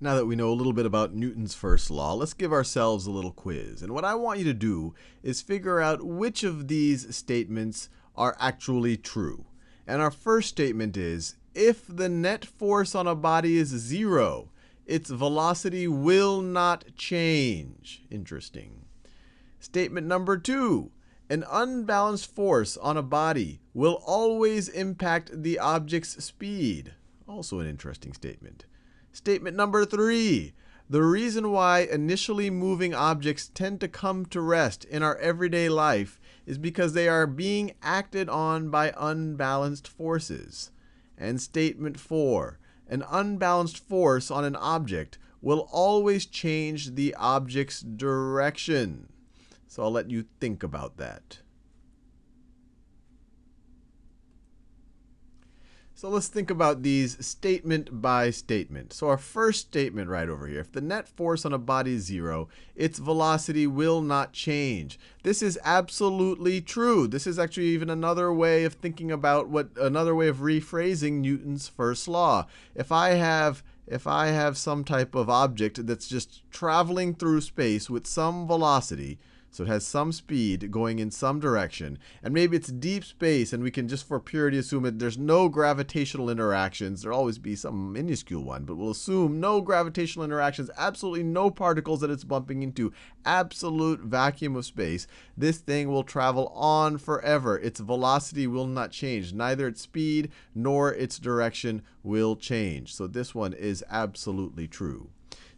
Now that we know a little bit about Newton's first law, let's give ourselves a little quiz. And what I want you to do is figure out which of these statements are actually true. And our first statement is, if the net force on a body is 0, its velocity will not change. Interesting. Statement number 2, an unbalanced force on a body will always impact the object's speed. Also an interesting statement. Statement number 3, the reason why initially moving objects tend to come to rest in our everyday life is because they are being acted on by unbalanced forces. And statement 4, an unbalanced force on an object will always change the object's direction. So I'll let you think about that. So let's think about these statement by statement. So our first statement right over here, if the net force on a body is 0, its velocity will not change. This is absolutely true. This is actually even another way of thinking about another way of rephrasing Newton's first law. If I have some type of object that's just traveling through space with some velocity, so it has some speed going in some direction, and maybe it's deep space, and we can just for purity assume that there's no gravitational interactions. There'll always be some minuscule one, but we'll assume no gravitational interactions, absolutely no particles that it's bumping into, absolute vacuum of space. This thing will travel on forever. Its velocity will not change. Neither its speed nor its direction will change. So this one is absolutely true.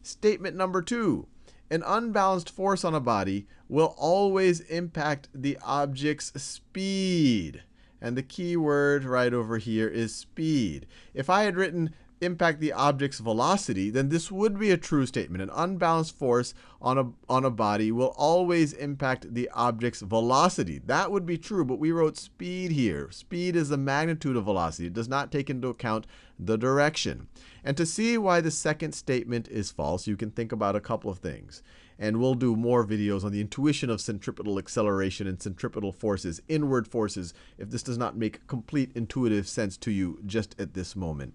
Statement number 2. An unbalanced force on a body will always impact the object's speed. And the key word right over here is speed. If I had written impact the object's velocity, then this would be a true statement. An unbalanced force on a body will always impact the object's velocity. That would be true, but we wrote speed here. Speed is the magnitude of velocity. It does not take into account the direction. And to see why the second statement is false, you can think about a couple of things. And we'll do more videos on the intuition of centripetal acceleration and centripetal forces, inward forces, if this does not make complete intuitive sense to you just at this moment.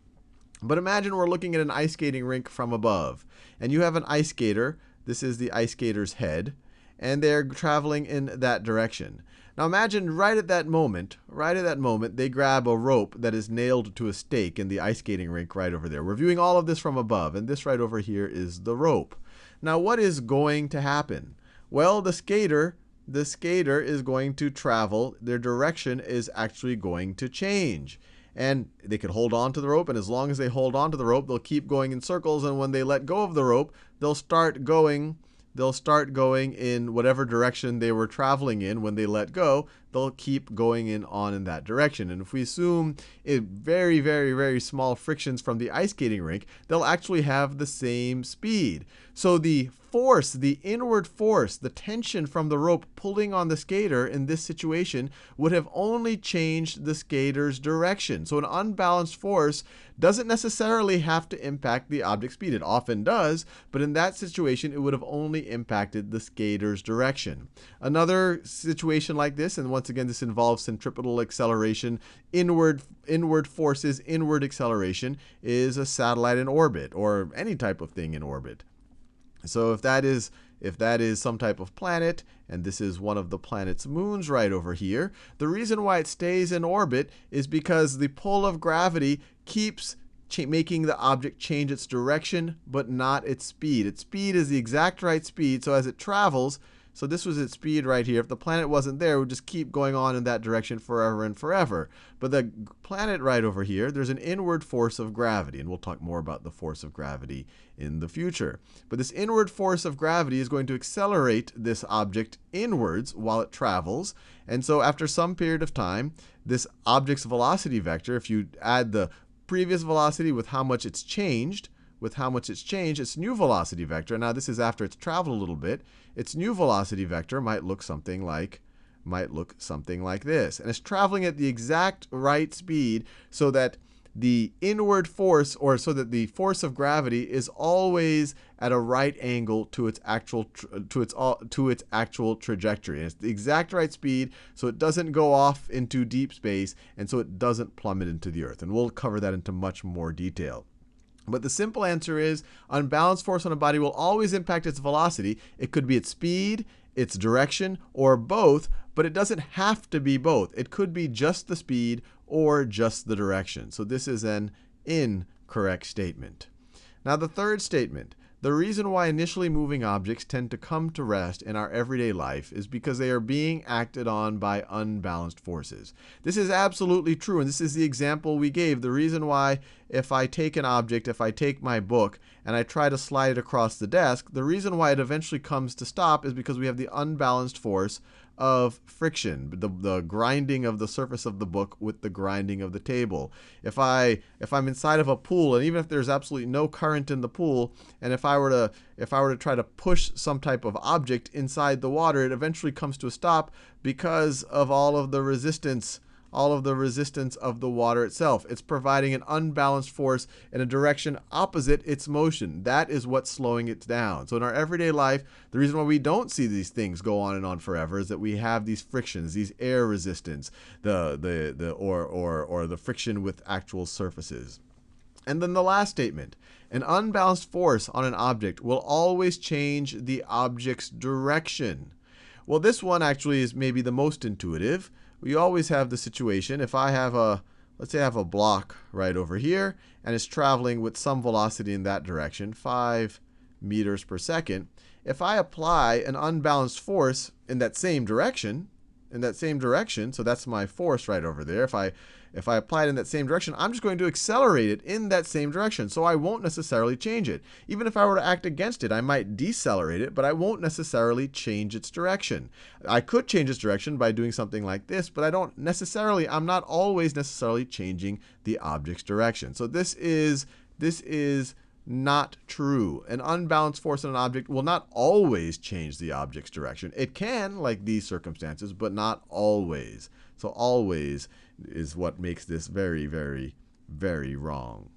But imagine we're looking at an ice skating rink from above, and you have an ice skater. This is the ice skater's head, and they're traveling in that direction. Now imagine right at that moment, they grab a rope that is nailed to a stake in the ice skating rink right over there. We're viewing all of this from above, and this right over here is the rope. Now what is going to happen? Well, the skater is going to travel. Their direction is actually going to change. And they could hold on to the rope, and as long as they hold on to the rope, they'll keep going in circles, and when they let go of the rope, they'll start going in whatever direction they were traveling in. When they let go, they'll keep going on in that direction. And if we assume very, very, very small frictions from the ice skating rink, they'll actually have the same speed. So the force, the inward force, the tension from the rope pulling on the skater in this situation would have only changed the skater's direction. So an unbalanced force doesn't necessarily have to impact the object's speed. It often does, but in that situation, it would have only impacted the skater's direction. Another situation like this, and once again, this involves centripetal acceleration, inward forces, inward acceleration, is a satellite in orbit, or any type of thing in orbit. So if that is some type of planet, and this is one of the planet's moons right over here, the reason why it stays in orbit is because the pull of gravity keeps making the object change its direction, but not its speed. Its speed is the exact right speed, so as it travels, so this was its speed right here. If the planet wasn't there, it would just keep going on in that direction forever and forever. But the planet right over here, there's an inward force of gravity, and we'll talk more about the force of gravity in the future. But this inward force of gravity is going to accelerate this object inwards while it travels. And so after some period of time, this object's velocity vector, if you add the previous velocity with how much it's changed, its new velocity vector, now this is after it's traveled a little bit, its new velocity vector might look something like this. And it's traveling at the exact right speed so that the inward force, or so that the force of gravity is always at a right angle to its actual trajectory. And it's the exact right speed, so it doesn't go off into deep space, and so it doesn't plummet into the earth. And we'll cover that into much more detail. But the simple answer is unbalanced force on a body will always impact its velocity. It could be its speed, its direction, or both, but it doesn't have to be both. It could be just the speed or just the direction. So this is an incorrect statement. Now the third statement. The reason why initially moving objects tend to come to rest in our everyday life is because they are being acted on by unbalanced forces. This is absolutely true, and this is the example we gave. The reason why if I take an object, if I take my book, and I try to slide it across the desk, the reason why it eventually comes to stop is because we have the unbalanced force of friction, the grinding of the surface of the book with the grinding of the table. If I'm inside of a pool, and even if there's absolutely no current in the pool, and if I were to try to push some type of object inside the water, it eventually comes to a stop because of all of the resistance of the water itself. It's providing an unbalanced force in a direction opposite its motion. That is what's slowing it down. So in our everyday life, the reason why we don't see these things go on and on forever is that we have these frictions, these air resistance, or the friction with actual surfaces. And then the last statement, an unbalanced force on an object will always change the object's direction. Well, this one actually is maybe the most intuitive. We always have the situation, if I have let's say I have a block right over here, and it's traveling with some velocity in that direction, 5 meters per second. If I apply an unbalanced force in that same direction, so that's my force right over there. If I apply it in that same direction, I'm just going to accelerate it in that same direction, so I won't necessarily change it. Even if I were to act against it, I might decelerate it, but I won't necessarily change its direction. I could change its direction by doing something like this, but I'm not always necessarily changing the object's direction. So this is not true. An unbalanced force on an object will not always change the object's direction. It can, like these circumstances, but not always. So always is what makes this very, very, very wrong.